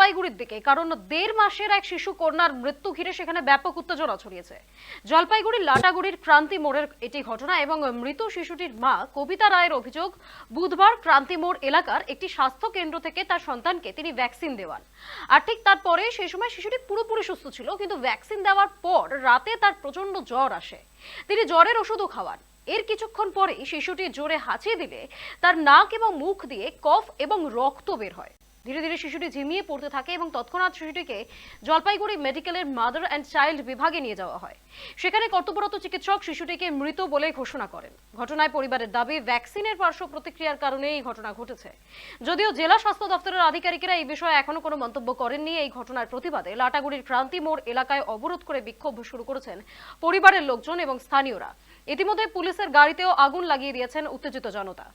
জলপাইগুড়ির দিকে, কারণ 1.5 মাসের এক শিশু কন্যার মৃত্যু ঘিরে সেখানে ব্যাপক উত্তেজনা ছড়িয়েছে। জলপাইগুড়ির লাটাগুড়ির ক্রান্তি মোড়ের এটি ঘটনা এবং মৃত শিশুটির মা কবিতা রায়ের অভিযোগ, বুধবার ক্রান্তি মোড় এলাকার একটি স্বাস্থ্য কেন্দ্র থেকে তার সন্তানকে তিনি ভ্যাকসিন দেওয়ান। আর ঠিক তারপরে সেই সময় শিশুটি পুরোপুরি সুস্থ ছিল, কিন্তু ভ্যাকসিন দেওয়ার পর রাতে তার প্রচন্ড জ্বর আসে। তিনি জ্বরের ওষুধও খাওয়ান। এর কিছুক্ষণ পরেই শিশুটি জোরে হাঁচিয়ে দিলে তার নাক এবং মুখ দিয়ে কফ এবং রক্ত বের হয়। ধীরে ধীরে শিশুটি ঝিমিয়ে পড়তে থাকে এবং তৎক্ষণাৎ শিশুটিকে জলপাইগুড়ি মেডিকেলের মাদার অ্যান্ড চাইল্ড বিভাগে নিয়ে যাওয়া হয়। সেখানে কর্তব্যরত চিকিৎসক শিশুটিকে মৃত বলে ঘোষণা করেন। ঘটনায় পরিবারের দাবি, ভ্যাকসিনের পার্শ্ব প্রতিক্রিয়ার কারণে এই ঘটনা ঘটেছে। যদিও জেলা স্বাস্থ্য দপ্তরের আধিকারিকেরা এই বিষয়ে এখনো কোনো মন্তব্য করেননি। এই ঘটনার প্রতিবাদে লাটাগুড়ির ক্রান্তি মোড় এলাকায় অবরোধ করে বিক্ষোভ শুরু করেছেন পরিবারের লোকজন এবং স্থানীয়রা। ইতিমধ্যে পুলিশের গাড়িতেও আগুন লাগিয়ে দিয়েছেন উত্তেজিত জনতা।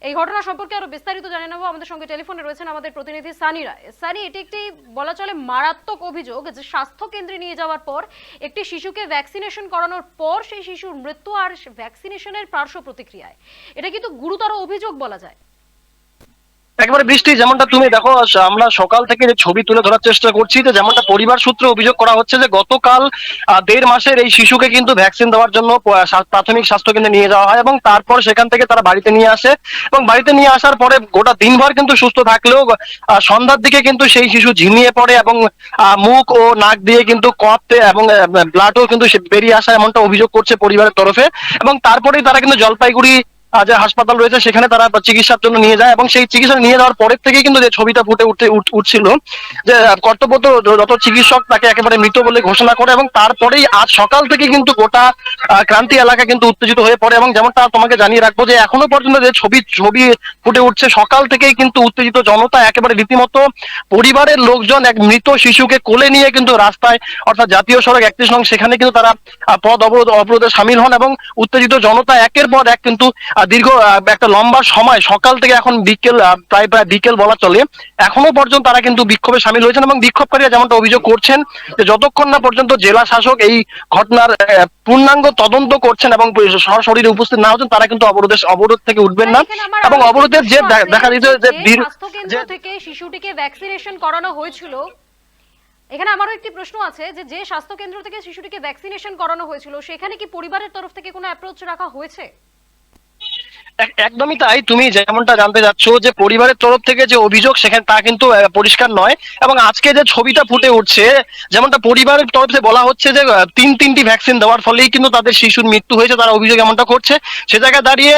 এই ঘটনা সম্পর্কে আরো বিস্তারিত জানিয়ে নেব। আমাদের সঙ্গে টেলিফোনে রয়েছেন আমাদের প্রতিনিধি সানি রায়। সানি, এটি একটি বলা চলে মারাত্মক অভিযোগ যে স্বাস্থ্য কেন্দ্রে নিয়ে যাওয়ার পর একটি শিশুকে ভ্যাকসিনেশন করানোর পর সেই শিশুর মৃত্যু আর ভ্যাকসিনেশনের পার্শ্ব প্রতিক্রিয়ায়, এটা কিন্তু গুরুতর অভিযোগ বলা যায়। একেবারে বৃষ্টি, যেমনটা তুমি দেখো, আমরা সকাল থেকে যে ছবি তুলে ধরার চেষ্টা করছি, যে যেমনটা পরিবার সূত্রে অভিযোগ করা হচ্ছে যে গতকাল 1.5 মাসের এই শিশুকে কিন্তু ভ্যাকসিন দেওয়ার জন্য প্রাথমিক স্বাস্থ্য কেন্দ্রে নিয়ে যাওয়া হয় এবং তারপর সেখান থেকে তারা বাড়িতে নিয়ে আসে এবং বাড়িতে নিয়ে আসার পরে গোটা দিনভর কিন্তু সুস্থ থাকলেও সন্ধ্যার দিকে কিন্তু সেই শিশু ঝিমিয়ে পড়ে এবং মুখ ও নাক দিয়ে কিন্তু কফ এবং ব্লাডও কিন্তু বেরিয়ে আসা, এমনটা অভিযোগ করছে পরিবারের তরফে। এবং তারপরেই তারা কিন্তু জলপাইগুড়ি যে হাসপাতাল রয়েছে সেখানে তারা চিকিৎসার জন্য নিয়ে যায় এবং সেই চিকিৎসা নিয়ে যাওয়ার পরের থেকেই কিন্তু যে ছবিটা ফুটে উঠছিল যে কর্তব্যরত যত চিকিৎসক তাকে একেবারে মৃত বলে ঘোষণা করে এবং তারপরেই আজ সকাল থেকে কিন্তু গোটা ক্রান্তি এলাকা কিন্তু উত্তেজিত হয়ে পড়ে। এবং যেমনটা তোমাকে জানিয়ে রাখবো যে এখনো পর্যন্ত যে ছবি ফুটে উঠছে, সকাল থেকেই কিন্তু উত্তেজিত জনতা একেবারে রীতিমতো পরিবারের লোকজন এক মৃত শিশুকে কোলে নিয়ে কিন্তু রাস্তায়, অর্থাৎ জাতীয় সড়ক 31 নং, সেখানে কিন্তু তারা পথ অবরোধে সামিল হন এবং উত্তেজিত জনতা একের পর এক কিন্তু দীর্ঘ একটা লম্বা সময়, সকাল থেকে এখন বিকেল, প্রায় বিকেল বলা চলে, এখনো পর্যন্ত তারা কিন্তু বিক্ষোভে সামিল হয়েছেন। এবং বিক্ষোভকারীরা যেমনটা অভিযোগ করছেন যে যতক্ষণ না পর্যন্ত জেলা শাসক এই ঘটনার পূর্ণাঙ্গ তদন্ত করছেন এবং সশরীরে উপস্থিত না হচ্ছেন, তারা কিন্তু অবরোধ থেকে উঠবেন না। এবং অবরোধের যে দেখা দিয়েছে যে স্বাস্থ্য কেন্দ্র থেকে শিশুটিকে ভ্যাকসিনেশন করানো হয়েছিল, এখানে আমারও একটি প্রশ্ন আছে যে স্বাস্থ্য কেন্দ্র থেকে শিশুটিকে ভ্যাকসিনেশন করানো হয়েছিল সেখানে কি পরিবারের তরফ থেকে কোনো অ্যাপ্রোচ রাখা হয়েছে? একদমই তাই। তুমি যেমনটা জানতে যাচ্ছ যে পরিবারের তরফ থেকে যে অভিযোগ সেখানে তা কিন্তু পরিষ্কার নয়। এবং আজকে যে ছবিটা ফুটে উঠছে, যেমনটা পরিবারের তরফ থেকে বলা হচ্ছে যে তিনটি ভ্যাকসিন দেওয়ার ফলেই কিন্তু তাদের শিশুর মৃত্যু হয়েছে, তারা অভিযোগ এমনটা করছে। সে জায়গায় দাঁড়িয়ে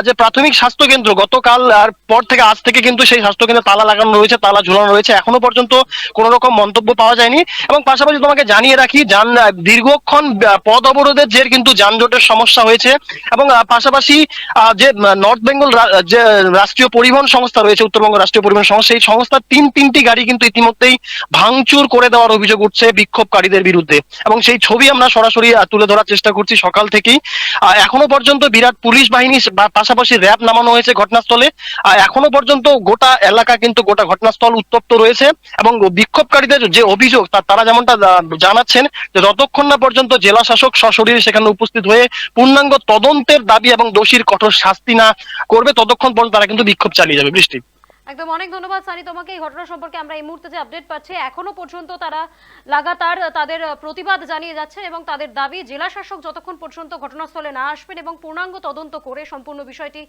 যে প্রাথমিক স্বাস্থ্য কেন্দ্র গতকাল আর পর থেকে আজ থেকে কিন্তু সেই স্বাস্থ্য কেন্দ্রে তালা লাগানো রয়েছে, তালা ঝুলানো রয়েছে, এখনো পর্যন্ত কোনো রকম মন্তব্য পাওয়া যায়নি। এবং পাশাপাশি তোমাকে জানিয়ে রাখি, দীর্ঘক্ষণ পথ অবরোধের জের কিন্তু যানজটের সমস্যা হয়েছে। এবং পাশাপাশি যে নর্থ বেঙ্গল যে রাষ্ট্রীয় পরিবহন সংস্থা রয়েছে, উত্তরবঙ্গ রাষ্ট্রীয় পরিবহন সংস্থা, সেই সংস্থার তিনটি গাড়ি কিন্তু ইতিমধ্যেই ভাঙচুর করে দেওয়ার অভিযোগ উঠছে বিক্ষোভকারীদের বিরুদ্ধে। এবং সেই ছবি আমরা সরাসরি তুলে ধরার চেষ্টা করছি সকাল থেকেই। এখনো পর্যন্ত বিরাট পুলিশ বাহিনী পাশাপাশি র্যাব নামানো হয়েছে ঘটনাস্থলে। এখনো পর্যন্ত গোটা এলাকা কিন্তু, গোটা ঘটনাস্থল উত্তপ্ত রয়েছে। এবং বিক্ষোভকারীদের যে অভিযোগ তারা যেমনটা জানাচ্ছেন যে যতক্ষণ না পর্যন্ত জেলা শাসক সশরীরে সেখানে উপস্থিত হয়ে পূর্ণাঙ্গ তদন্তের দাবি এবং দোষীর কঠোর শাস্তি না করবে, ততক্ষণ পর্যন্ত তারা কিন্তু বিক্ষোভ চালিয়ে যাবে। বৃষ্টি, একদম অনেক ধন্যবাদ সানি তোমাকে। এই ঘটনা সম্পর্কে আমরা এই মুহূর্তে যে আপডেট পাচ্ছি, এখনো পর্যন্ত তারা লাগাতার তাদের প্রতিবাদ জানিয়ে যাচ্ছেন এবং তাদের দাবি জেলা শাসক যতক্ষণ পর্যন্ত ঘটনাস্থলে না আসবেন এবং পূর্ণাঙ্গ তদন্ত করে সম্পূর্ণ বিষয়টি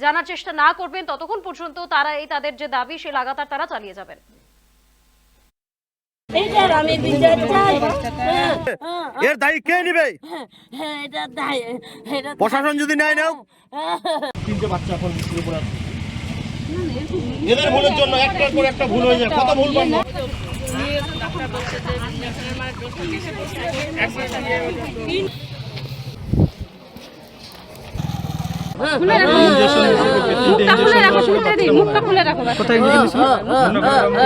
জানার চেষ্টা না করবেন, ততক্ষণ পর্যন্ত তারা এই তাদের যে দাবি সে লাগাতার তারা চালিয়ে যাবেন। এর দায়ী কে নিবে? প্রশাসন যদি নেয় নাও। তিনটে বাচ্চা এখন স্কুলে পড়ে আছে। এদের ভুলের জন্য একটার পর একটা ভুল হয়ে যায়। কত ভুল বাড়লো।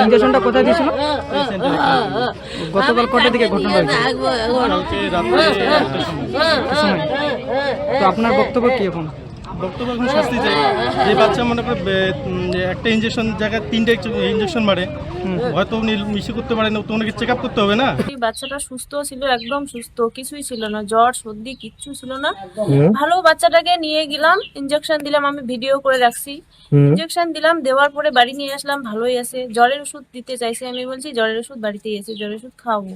ইনজেকশনটা কোথায় দিয়েছিল? গতকাল কটার দিকে ঘটনা হয়েছে? তো আপনার বক্তব্য কি এখন? বক্তব্য এখন শাস্তি চাই। এই বাচ্চা মনে করে একটা ইঞ্জেকশন জায়গায় 3টে ইঞ্জেকশন মারে, হয়তো উনি মিশে করতে পারে না, তো ওনাকে চেক আপ করতে হবে না। এই বাচ্চাটা সুস্থ ছিল, একদম সুস্থ, কিছুই ছিল না, জ্বর সর্দি কিচ্ছু ছিল না। ভালো বাচ্চাটাকে নিয়ে গেলাম, ইনজেকশন দিলাম, আমি ভিডিও করে রাখছি। ইনজেকশন দিলাম, দেওয়ার পরে বাড়ি নিয়ে আসলাম, ভালোই আছে। জ্বরের ওষুধ দিতে চাইছে, আমি বলছি জ্বরের ওষুধ বাড়িতেই আছে, জ্বরের ওষুধ খাওয়াবো।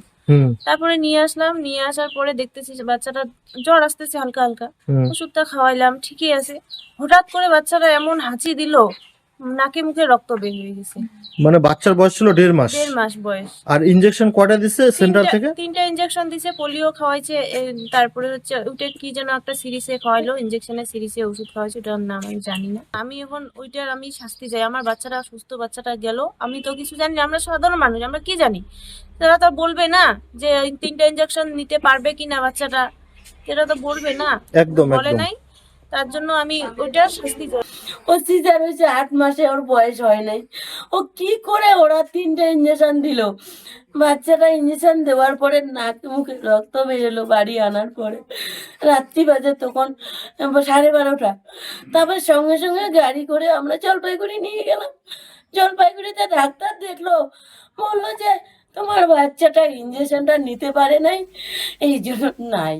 তারপরে নিয়ে আসলাম, নিয়ে আসার পরে দেখতেছি যে বাচ্চাটা জ্বর আসতেছে হালকা হালকা, ওষুধটা খাওয়াইলাম, ঠিকই আছে। হঠাৎ করে বাচ্চাটা এমন হাঁচি দিল, নাকে মুখে রক্ত বের হয়ে গেছে। মানে বাচ্চার বয়স ছিল 1.5 মাস। 1.5 মাস বয়স। আর ইনজেকশন কয়টা দিছে সেন্টার থেকে? 3টা ইনজেকশন দিছে, পোলিও খাওয়াইছে, তারপরে হচ্ছে ওইটা কি যেন একটা সিরিজে খাওয়াইলো, ইনজেকশনের সিরিজে ওষুধ খাওয়াইছে, ওটার নাম আমি জানি না। আমি এখন ওইটার আমি শাস্তি চাই। আমার বাচ্চাটা সুস্থ, বাচ্চাটা গেল, আমি তো কিছু জানি না, আমরা সাধারণ মানুষ, আমরা কি জানি? তারা তো বলবে না যে 3টা ইনজেকশন নিতে পারবে কিনা বাচ্চাটা, এটা তো বলবে না, একদম বলে একদম। নাই। তার জন্য আমি ওইটার শাস্তি চাই। ও সিজার হয়েছে 8 মাসে, ওর বয়স হয় নাই। ও কি করে ওরা 3টে ইঞ্জেকশন দিল? বাচ্চাটা ইঞ্জেকশন দেওয়ার পরে নাক মুখে রক্ত বেরোলো, বাড়ি আনার পরে রাত্রি বাজে তখন 12:30। তারপর সঙ্গে সঙ্গে গাড়ি করে আমরা জলপাইগুড়ি নিয়ে গেলাম। জলপাইগুড়িতে ডাক্তার দেখলো, বললো যে তোমার বাচ্চাটা ইঞ্জেকশনটা নিতে পারে নাই, এই জন্য নাই।